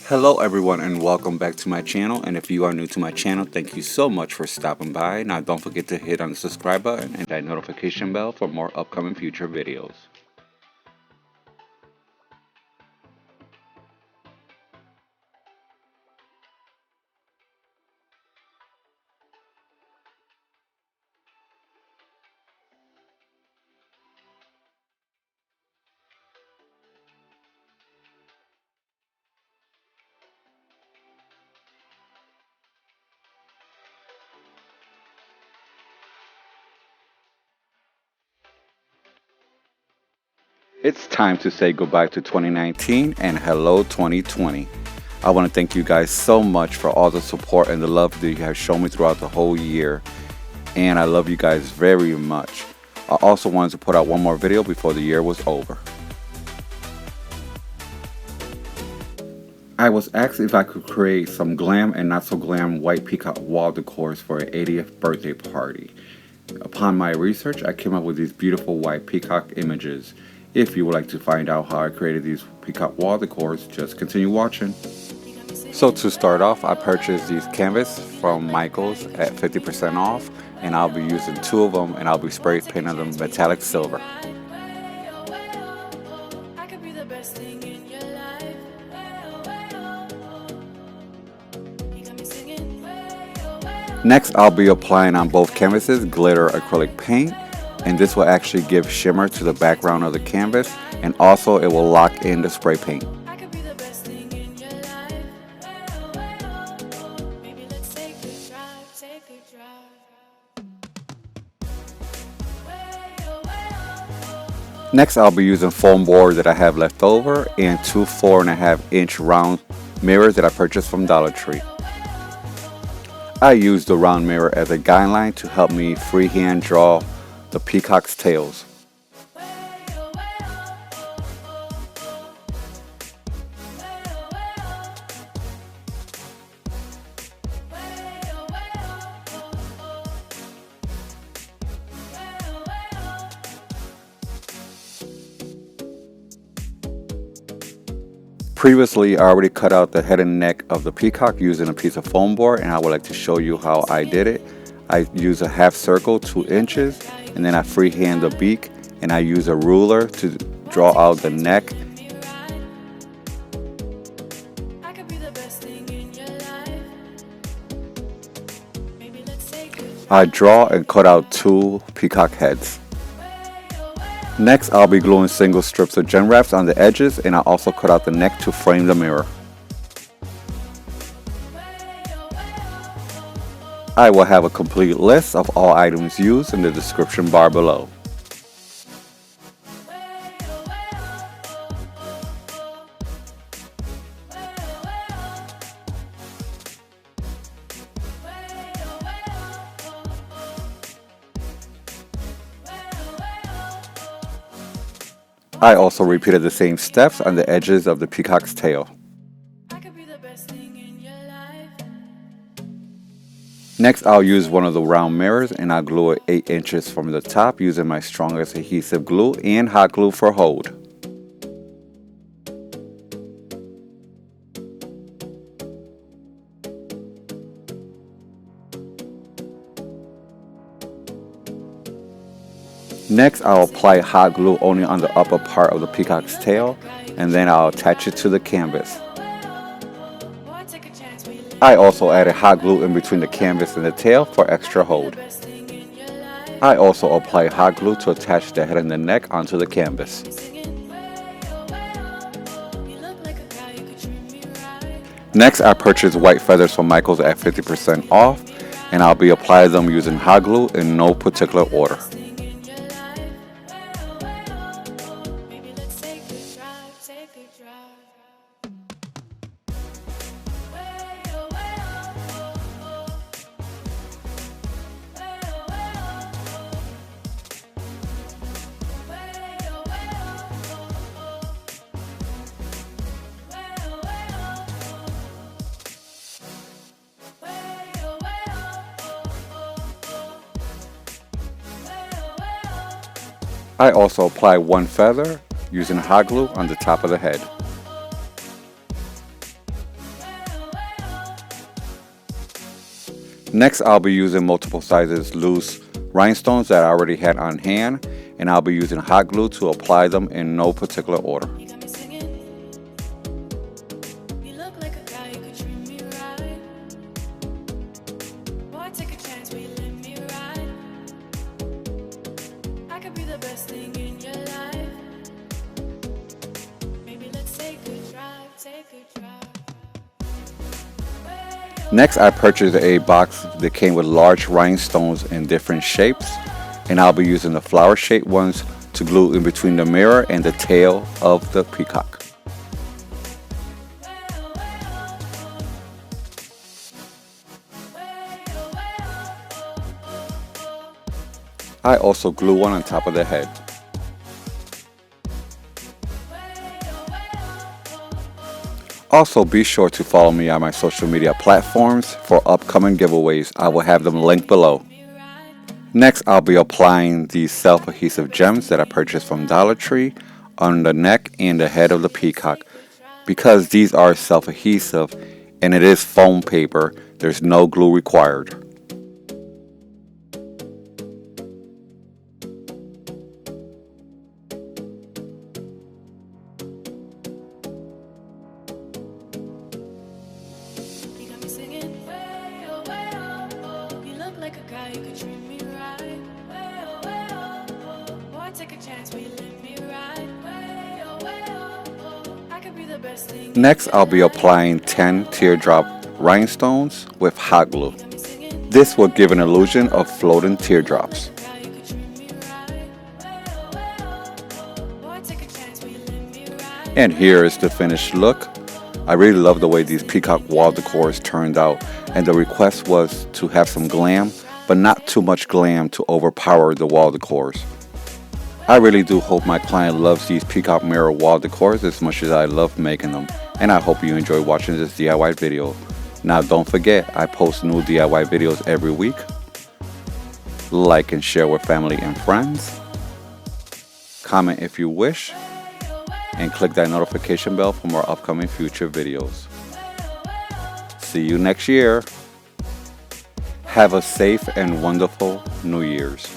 Hello everyone and welcome back to my channel, and if you are new to my channel, thank you so much for stopping by. Now don't forget to hit on the subscribe button and that notification bell for more upcoming future videos. It's time to say goodbye to 2019 and hello 2020. I want to thank you guys so much for all the support and the love that you have shown me throughout the whole year, and I love you guys very much. I also wanted to put out one more video before the year was over. I was asked if I could create some glam and not so glam white peacock wall decors for an 80th birthday party. Upon my research, I came up with these beautiful white peacock images. If you would like to find out how I created these peacock wall decors, just continue watching. So to start off, I purchased these canvas from Michael's at 50% off, and I'll be using 2 of them, and I'll be spray painting them metallic silver. Next, I'll be applying on both canvases glitter acrylic paint, and this will actually give shimmer to the background of the canvas, and also it will lock in the spray paint. Next, I'll be using foam board that I have left over and 2 4.5-inch round mirrors that I purchased from Dollar Tree. I use the round mirror as a guideline to help me freehand draw the peacock's tails. Previously, I already cut out the head and neck of the peacock using a piece of foam board, and I would like to show you how I did it. I use a half circle 2 inches, and then I freehand the beak, and I use a ruler to draw out the neck. I draw and cut out 2 peacock heads. Next, I'll be gluing single strips of gem wraps on the edges, and I also cut out the neck to frame the mirror. I will have a complete list of all items used in the description bar below. I also repeated the same steps on the edges of the peacock's tail. Next, I'll use one of the round mirrors, and I'll glue it 8 inches from the top using my strongest adhesive glue and hot glue for hold. Next, I'll apply hot glue only on the upper part of the peacock's tail, and then I'll attach it to the canvas. I also added hot glue in between the canvas and the tail for extra hold. I also apply hot glue to attach the head and the neck onto the canvas. Next, I purchased white feathers from Michael's at 50% off, and I'll be applying them using hot glue in no particular order. I also apply 1 feather using hot glue on the top of the head. Next, I'll be using multiple sizes loose rhinestones that I already had on hand, and I'll be using hot glue to apply them in no particular order. Next, I purchased a box that came with large rhinestones in different shapes, and I'll be using the flower shaped ones to glue in between the mirror and the tail of the peacock. I also glue one on top of the head. Also, be sure to follow me on my social media platforms for upcoming giveaways. I will have them linked below. Next, I'll be applying these self-adhesive gems that I purchased from Dollar Tree on the neck and the head of the peacock. Because these are self-adhesive and it is foam paper, there's no glue required. Next, I'll be applying 10 teardrop rhinestones with hot glue. This will give an illusion of floating teardrops. And here is the finished look. I really love the way these peacock wall decors turned out, and the request was to have some glam, but not too much glam to overpower the wall decors. I really do hope my client loves these peacock mirror wall decors as much as I love making them, and I hope you enjoy watching this DIY video. Now don't forget, I post new DIY videos every week. Like and share with family and friends. Comment if you wish, and click that notification bell for more upcoming future videos. See you next year. Have a safe and wonderful New Year's.